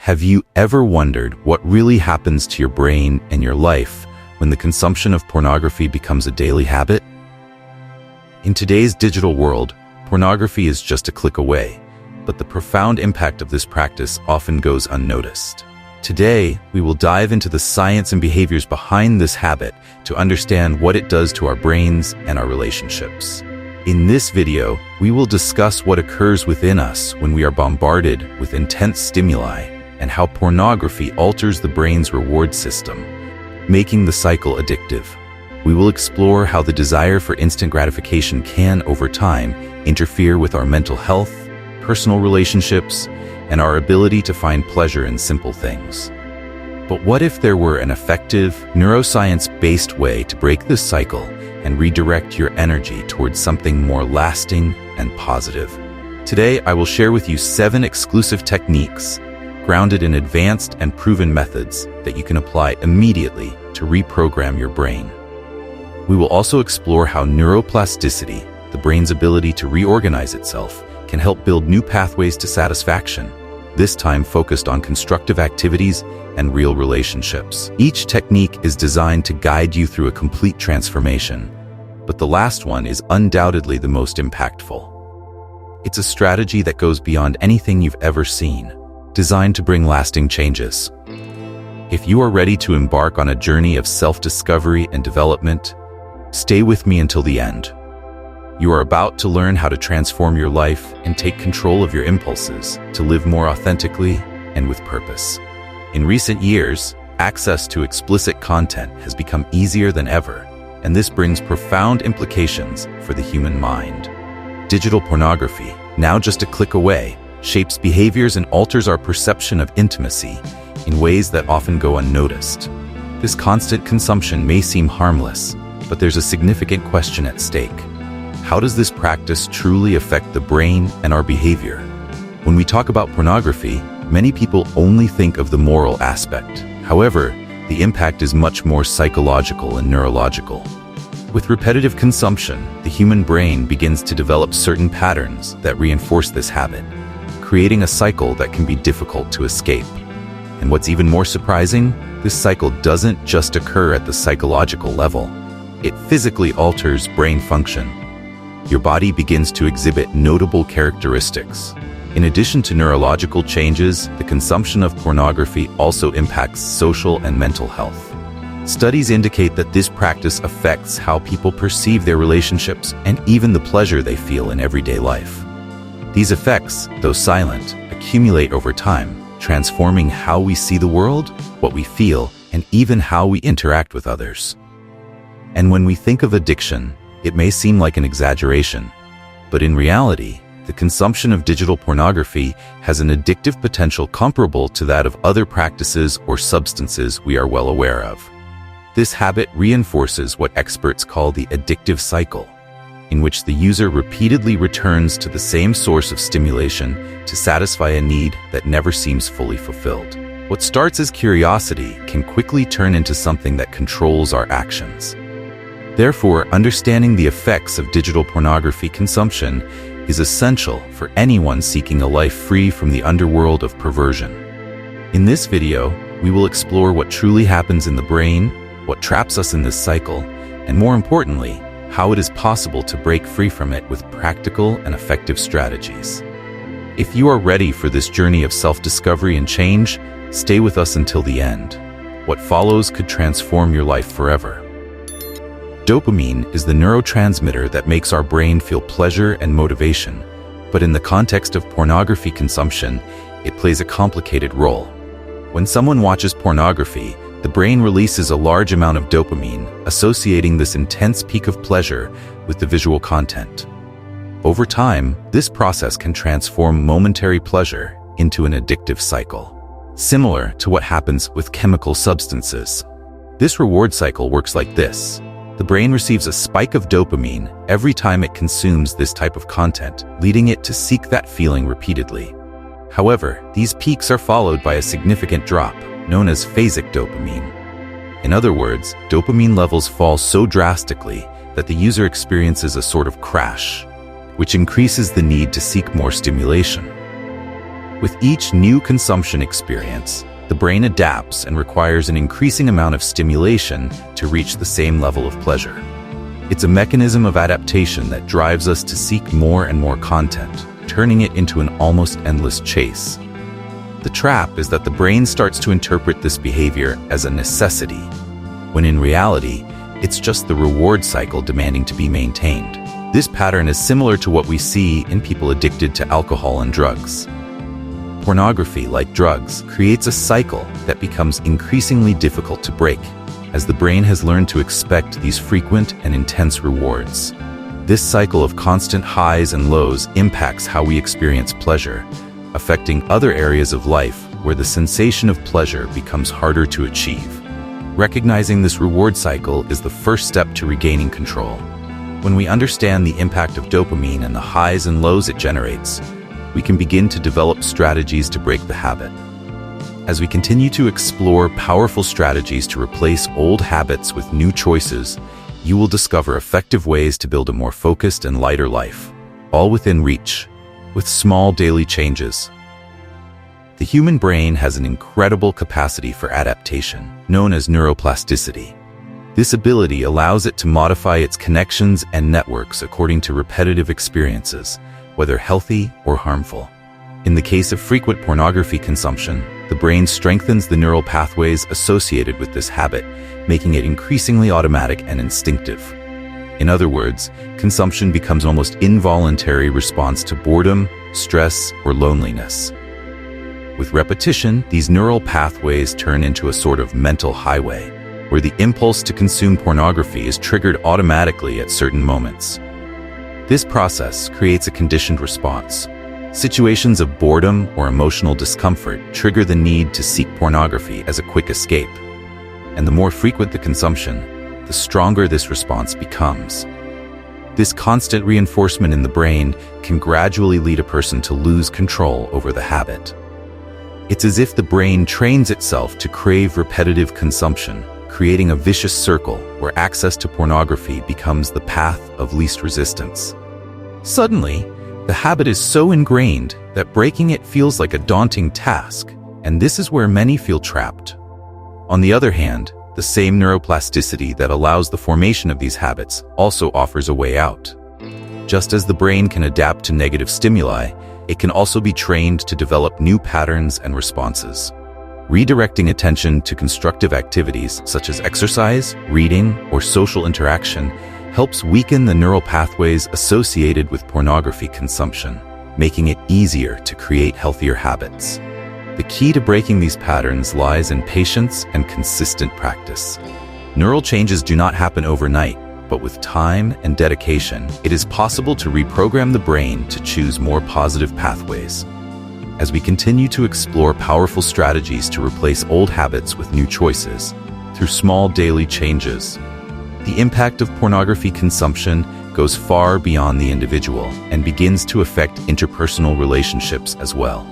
Have you ever wondered what really happens to your brain and your life when the consumption of pornography becomes a daily habit? In today's digital world, pornography is just a click away, but the profound impact of this practice often goes unnoticed. Today, we will dive into the science and behaviors behind this habit to understand what it does to our brains and our relationships. In this video, we will discuss what occurs within us when we are bombarded with intense stimuli and how pornography alters the brain's reward system, making the cycle addictive. We will explore how the desire for instant gratification can, over time, interfere with our mental health, personal relationships, and our ability to find pleasure in simple things. But what if there were an effective, neuroscience-based way to break this cycle and redirect your energy towards something more lasting and positive? Today, I will share with you 7 exclusive techniques grounded in advanced and proven methods that you can apply immediately to reprogram your brain. We will also explore how neuroplasticity, the brain's ability to reorganize itself, can help build new pathways to satisfaction, this time focused on constructive activities and real relationships. Each technique is designed to guide you through a complete transformation, but the last one is undoubtedly the most impactful. It's a strategy that goes beyond anything you've ever seen, designed to bring lasting changes. If you are ready to embark on a journey of self-discovery and development, stay with me until the end. You are about to learn how to transform your life and take control of your impulses to live more authentically and with purpose. In recent years, access to explicit content has become easier than ever, and this brings profound implications for the human mind. Digital pornography, now just a click away, shapes behaviors and alters our perception of intimacy in ways that often go unnoticed. This constant consumption may seem harmless, but there's a significant question at stake. How does this practice truly affect the brain and our behavior? When we talk about pornography, many people only think of the moral aspect. However, the impact is much more psychological and neurological. With repetitive consumption, the human brain begins to develop certain patterns that reinforce this habit, creating a cycle that can be difficult to escape. And what's even more surprising, this cycle doesn't just occur at the psychological level. It physically alters brain function. Your body begins to exhibit notable characteristics. In addition to neurological changes, the consumption of pornography also impacts social and mental health. Studies indicate that this practice affects how people perceive their relationships and even the pleasure they feel in everyday life. These effects, though silent, accumulate over time, transforming how we see the world, what we feel, and even how we interact with others. And when we think of addiction, it may seem like an exaggeration, but in reality, the consumption of digital pornography has an addictive potential comparable to that of other practices or substances we are well aware of. This habit reinforces what experts call the addictive cycle, in which the user repeatedly returns to the same source of stimulation to satisfy a need that never seems fully fulfilled. What starts as curiosity can quickly turn into something that controls our actions. Therefore, understanding the effects of digital pornography consumption is essential for anyone seeking a life free from the underworld of perversion. In this video, we will explore what truly happens in the brain, what traps us in this cycle, and more importantly, how it is possible to break free from it with practical and effective strategies. If you are ready for this journey of self-discovery and change, stay with us until the end. What follows could transform your life forever. Dopamine is the neurotransmitter that makes our brain feel pleasure and motivation, but in the context of pornography consumption, it plays a complicated role. When someone watches pornography, the brain releases a large amount of dopamine, associating this intense peak of pleasure with the visual content. Over time, this process can transform momentary pleasure into an addictive cycle, similar to what happens with chemical substances. This reward cycle works like this. The brain receives a spike of dopamine every time it consumes this type of content, leading it to seek that feeling repeatedly. However, these peaks are followed by a significant drop, known as phasic dopamine. In other words, dopamine levels fall so drastically that the user experiences a sort of crash, which increases the need to seek more stimulation. With each new consumption experience, the brain adapts and requires an increasing amount of stimulation to reach the same level of pleasure. It's a mechanism of adaptation that drives us to seek more and more content, turning it into an almost endless chase. The trap is that the brain starts to interpret this behavior as a necessity, when in reality, it's just the reward cycle demanding to be maintained. This pattern is similar to what we see in people addicted to alcohol and drugs. Pornography, like drugs, creates a cycle that becomes increasingly difficult to break, as the brain has learned to expect these frequent and intense rewards. This cycle of constant highs and lows impacts how we experience pleasure, affecting other areas of life where the sensation of pleasure becomes harder to achieve. Recognizing this reward cycle is the first step to regaining control. When we understand the impact of dopamine and the highs and lows it generates, we can begin to develop strategies to break the habit. As we continue to explore powerful strategies to replace old habits with new choices, you will discover effective ways to build a more focused and lighter life, all within reach, with small daily changes. The human brain has an incredible capacity for adaptation, known as neuroplasticity. This ability allows it to modify its connections and networks according to repetitive experiences, whether healthy or harmful. In the case of frequent pornography consumption, the brain strengthens the neural pathways associated with this habit, making it increasingly automatic and instinctive. In other words, consumption becomes almost involuntary response to boredom, stress, or loneliness. With repetition, these neural pathways turn into a sort of mental highway, where the impulse to consume pornography is triggered automatically at certain moments. This process creates a conditioned response. Situations of boredom or emotional discomfort trigger the need to seek pornography as a quick escape. And the more frequent the consumption, the stronger this response becomes. This constant reinforcement in the brain can gradually lead a person to lose control over the habit. It's as if the brain trains itself to crave repetitive consumption, creating a vicious circle where access to pornography becomes the path of least resistance. Suddenly, the habit is so ingrained that breaking it feels like a daunting task, and this is where many feel trapped. On the other hand, the same neuroplasticity that allows the formation of these habits also offers a way out. Just as the brain can adapt to negative stimuli, it can also be trained to develop new patterns and responses. Redirecting attention to constructive activities such as exercise, reading, or social interaction helps weaken the neural pathways associated with pornography consumption, making it easier to create healthier habits. The key to breaking these patterns lies in patience and consistent practice. Neural changes do not happen overnight, but with time and dedication, it is possible to reprogram the brain to choose more positive pathways. As we continue to explore powerful strategies to replace old habits with new choices, through small daily changes, the impact of pornography consumption goes far beyond the individual and begins to affect interpersonal relationships as well.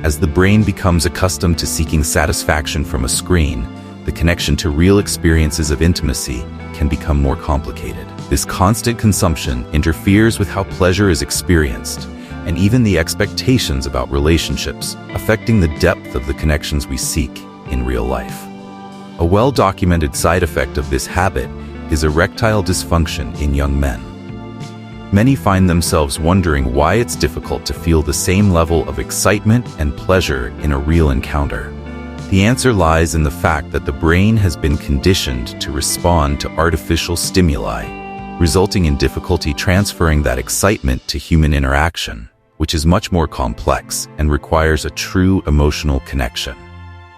As the brain becomes accustomed to seeking satisfaction from a screen, the connection to real experiences of intimacy can become more complicated. This constant consumption interferes with how pleasure is experienced, and even the expectations about relationships, affecting the depth of the connections we seek in real life. A well-documented side effect of this habit is erectile dysfunction in young men. Many find themselves wondering why it's difficult to feel the same level of excitement and pleasure in a real encounter. The answer lies in the fact that the brain has been conditioned to respond to artificial stimuli, resulting in difficulty transferring that excitement to human interaction, which is much more complex and requires a true emotional connection.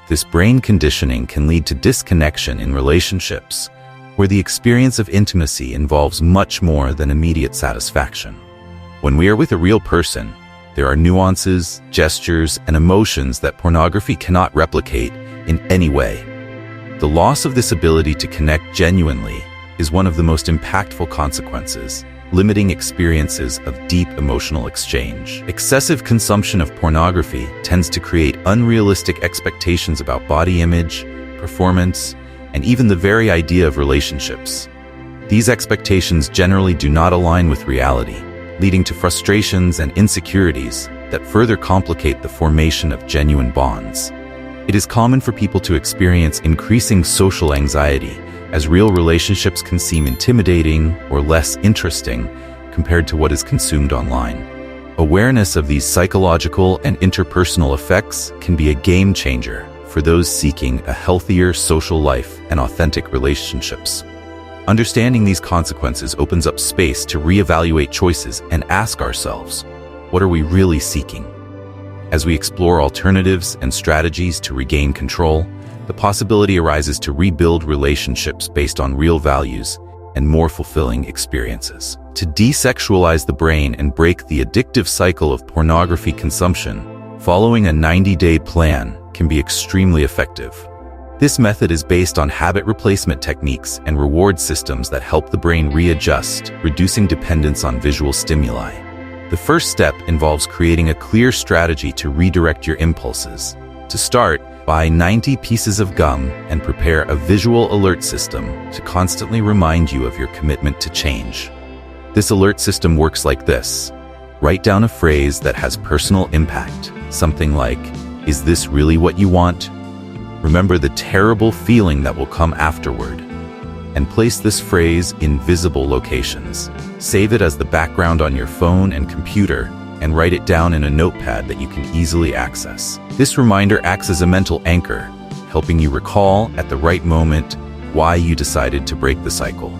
This brain conditioning can lead to disconnection in relationships, where the experience of intimacy involves much more than immediate satisfaction. When we are with a real person, there are nuances, gestures, and emotions that pornography cannot replicate in any way. The loss of this ability to connect genuinely is one of the most impactful consequences, limiting experiences of deep emotional exchange. Excessive consumption of pornography tends to create unrealistic expectations about body image, performance, and even the very idea of relationships. These expectations generally do not align with reality, leading to frustrations and insecurities that further complicate the formation of genuine bonds. It is common for people to experience increasing social anxiety, as real relationships can seem intimidating or less interesting compared to what is consumed online. Awareness of these psychological and interpersonal effects can be a game changer for those seeking a healthier social life and authentic relationships. Understanding these consequences opens up space to reevaluate choices and ask ourselves, what are we really seeking? As we explore alternatives and strategies to regain control, the possibility arises to rebuild relationships based on real values and more fulfilling experiences. To desexualize the brain and break the addictive cycle of pornography consumption, following a 90-day plan can be extremely effective. This method is based on habit replacement techniques and reward systems that help the brain readjust, reducing dependence on visual stimuli. The first step involves creating a clear strategy to redirect your impulses. To start, buy 90 pieces of gum and prepare a visual alert system to constantly remind you of your commitment to change. This alert system works like this. Write down a phrase that has personal impact, something like, "Is this really what you want?" Remember the terrible feeling that will come afterward, and place this phrase in visible locations. Save it as the background on your phone and computer, and write it down in a notepad that you can easily access. This reminder acts as a mental anchor, helping you recall at the right moment why you decided to break the cycle.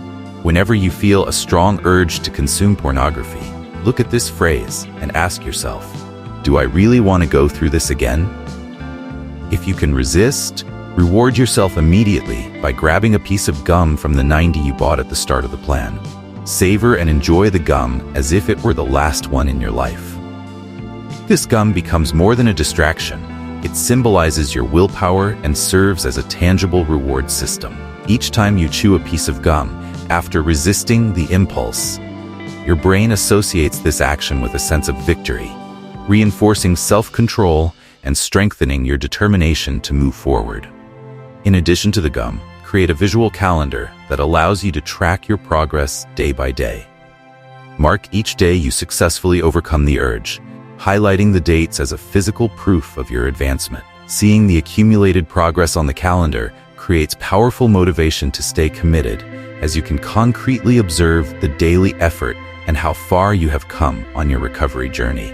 Whenever you feel a strong urge to consume pornography, look at this phrase and ask yourself, do I really want to go through this again? If you can resist, reward yourself immediately by grabbing a piece of gum from the 90 you bought at the start of the plan. Savor and enjoy the gum as if it were the last one in your life. This gum becomes more than a distraction. It symbolizes your willpower and serves as a tangible reward system. Each time you chew a piece of gum, after resisting the impulse, your brain associates this action with a sense of victory, reinforcing self-control and strengthening your determination to move forward. In addition to the gum, create a visual calendar that allows you to track your progress day by day. Mark each day you successfully overcome the urge, highlighting the dates as a physical proof of your advancement. Seeing the accumulated progress on the calendar creates powerful motivation to stay committed, as you can concretely observe the daily effort and how far you have come on your recovery journey.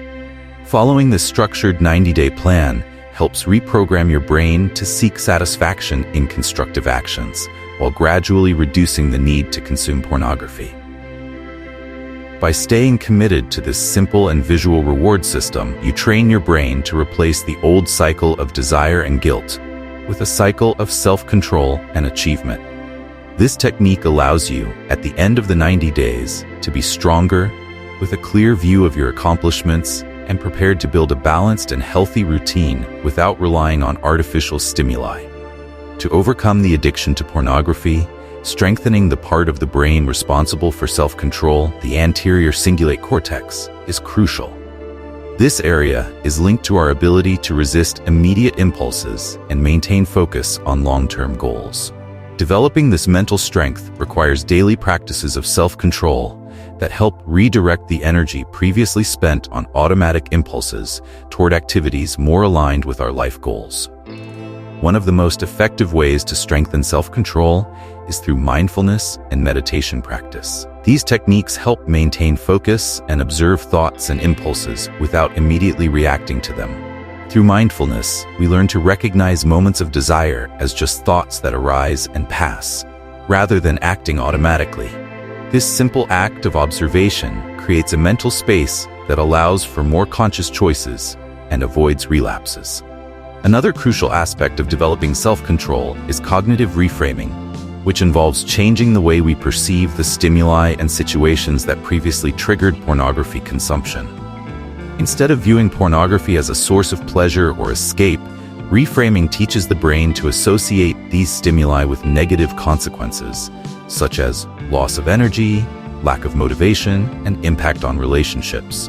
Following this structured 90-day plan helps reprogram your brain to seek satisfaction in constructive actions, while gradually reducing the need to consume pornography. By staying committed to this simple and visual reward system, you train your brain to replace the old cycle of desire and guilt with a cycle of self-control and achievement. This technique allows you, at the end of the 90 days, to be stronger, with a clear view of your accomplishments, and prepared to build a balanced and healthy routine without relying on artificial stimuli. To overcome the addiction to pornography, strengthening the part of the brain responsible for self-control, the anterior cingulate cortex, is crucial. This area is linked to our ability to resist immediate impulses and maintain focus on long-term goals. Developing this mental strength requires daily practices of self-control that help redirect the energy previously spent on automatic impulses toward activities more aligned with our life goals. One of the most effective ways to strengthen self-control is through mindfulness and meditation practice. These techniques help maintain focus and observe thoughts and impulses without immediately reacting to them. Through mindfulness, we learn to recognize moments of desire as just thoughts that arise and pass, rather than acting automatically. This simple act of observation creates a mental space that allows for more conscious choices and avoids relapses. Another crucial aspect of developing self-control is cognitive reframing, which involves changing the way we perceive the stimuli and situations that previously triggered pornography consumption. Instead of viewing pornography as a source of pleasure or escape, reframing teaches the brain to associate these stimuli with negative consequences, such as loss of energy, lack of motivation, and impact on relationships.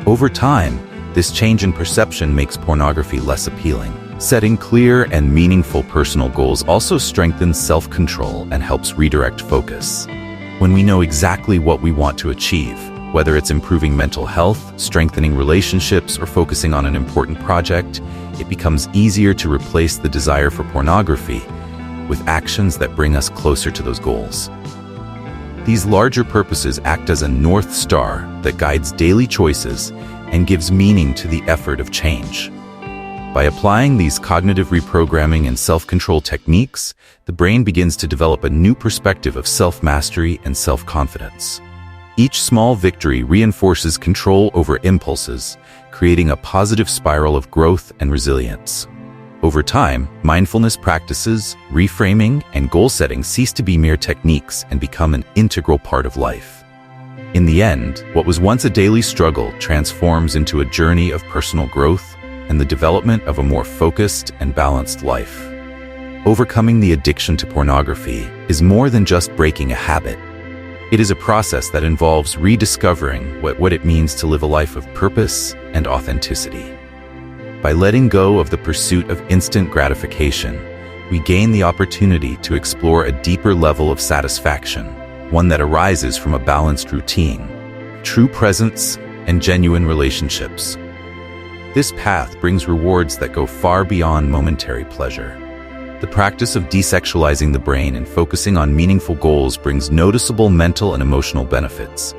Over time, this change in perception makes pornography less appealing. Setting clear and meaningful personal goals also strengthens self-control and helps redirect focus. When we know exactly what we want to achieve, Whether it's improving mental health, strengthening relationships, or focusing on an important project, it becomes easier to replace the desire for pornography with actions that bring us closer to those goals. These larger purposes act as a North Star that guides daily choices and gives meaning to the effort of change. By applying these cognitive reprogramming and self-control techniques, the brain begins to develop a new perspective of self-mastery and self-confidence. Each small victory reinforces control over impulses, creating a positive spiral of growth and resilience. Over time, mindfulness practices, reframing, and goal setting cease to be mere techniques and become an integral part of life. In the end, what was once a daily struggle transforms into a journey of personal growth and the development of a more focused and balanced life. Overcoming the addiction to pornography is more than just breaking a habit. It is a process that involves rediscovering what it means to live a life of purpose and authenticity. By letting go of the pursuit of instant gratification, we gain the opportunity to explore a deeper level of satisfaction, one that arises from a balanced routine, true presence, and genuine relationships. This path brings rewards that go far beyond momentary pleasure. The practice of desexualizing the brain and focusing on meaningful goals brings noticeable mental and emotional benefits.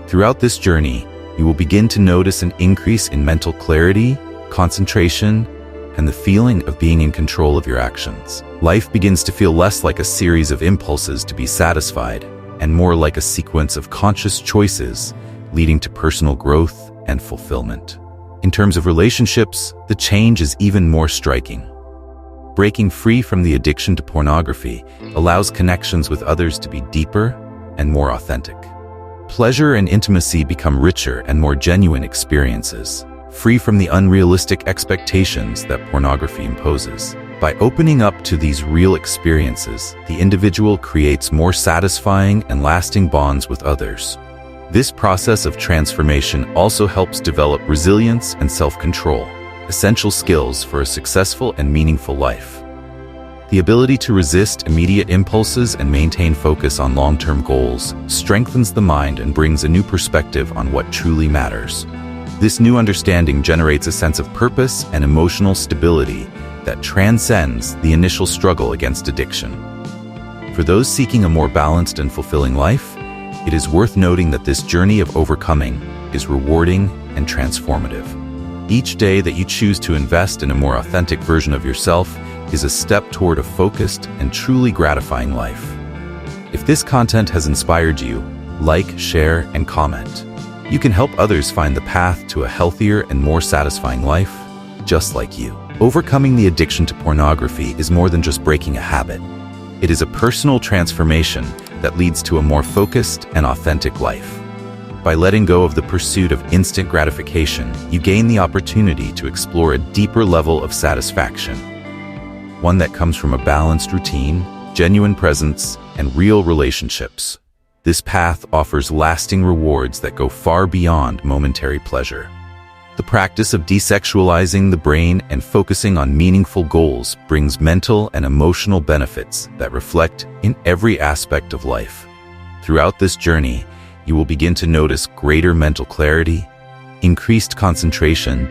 Throughout this journey, you will begin to notice an increase in mental clarity, concentration, and the feeling of being in control of your actions. Life begins to feel less like a series of impulses to be satisfied and more like a sequence of conscious choices leading to personal growth and fulfillment. In terms of relationships, the change is even more striking. Breaking free from the addiction to pornography allows connections with others to be deeper and more authentic. Pleasure and intimacy become richer and more genuine experiences, free from the unrealistic expectations that pornography imposes. By opening up to these real experiences, the individual creates more satisfying and lasting bonds with others. This process of transformation also helps develop resilience and self-control, essential skills for a successful and meaningful life. The ability to resist immediate impulses and maintain focus on long-term goals strengthens the mind and brings a new perspective on what truly matters. This new understanding generates a sense of purpose and emotional stability that transcends the initial struggle against addiction. For those seeking a more balanced and fulfilling life, it is worth noting that this journey of overcoming is rewarding and transformative. Each day that you choose to invest in a more authentic version of yourself is a step toward a focused and truly gratifying life. If this content has inspired you, like, share, and comment. You can help others find the path to a healthier and more satisfying life, just like you. Overcoming the addiction to pornography is more than just breaking a habit. It is a personal transformation that leads to a more focused and authentic life. By letting go of the pursuit of instant gratification, you gain the opportunity to explore a deeper level of satisfaction, one that comes from a balanced routine, genuine presence, and real relationships. This path offers lasting rewards that go far beyond momentary pleasure. The practice of desexualizing the brain and focusing on meaningful goals brings mental and emotional benefits that reflect in every aspect of life. Throughout this journey, you will begin to notice greater mental clarity, increased concentration,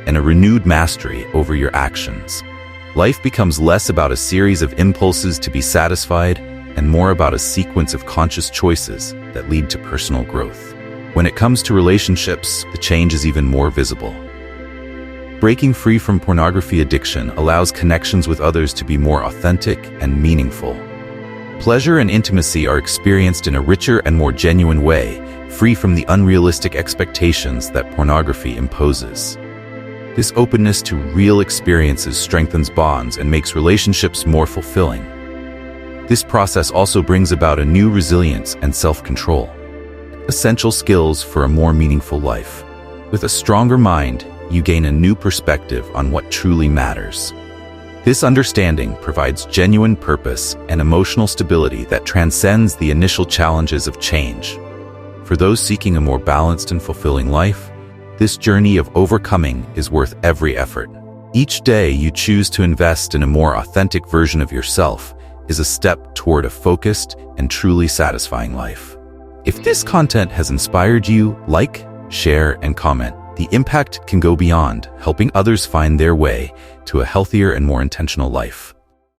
and a renewed mastery over your actions. Life becomes less about a series of impulses to be satisfied and more about a sequence of conscious choices that lead to personal growth. When it comes to relationships, the change is even more visible. Breaking free from pornography addiction allows connections with others to be more authentic and meaningful. Pleasure and intimacy are experienced in a richer and more genuine way, free from the unrealistic expectations that pornography imposes. This openness to real experiences strengthens bonds and makes relationships more fulfilling. This process also brings about a new resilience and self-control, essential skills for a more meaningful life. With a stronger mind, you gain a new perspective on what truly matters. This understanding provides genuine purpose and emotional stability that transcends the initial challenges of change. For those seeking a more balanced and fulfilling life, this journey of overcoming is worth every effort. Each day you choose to invest in a more authentic version of yourself is a step toward a focused and truly satisfying life. If this content has inspired you, like, share, and comment. The impact can go beyond helping others find their way to a healthier and more intentional life.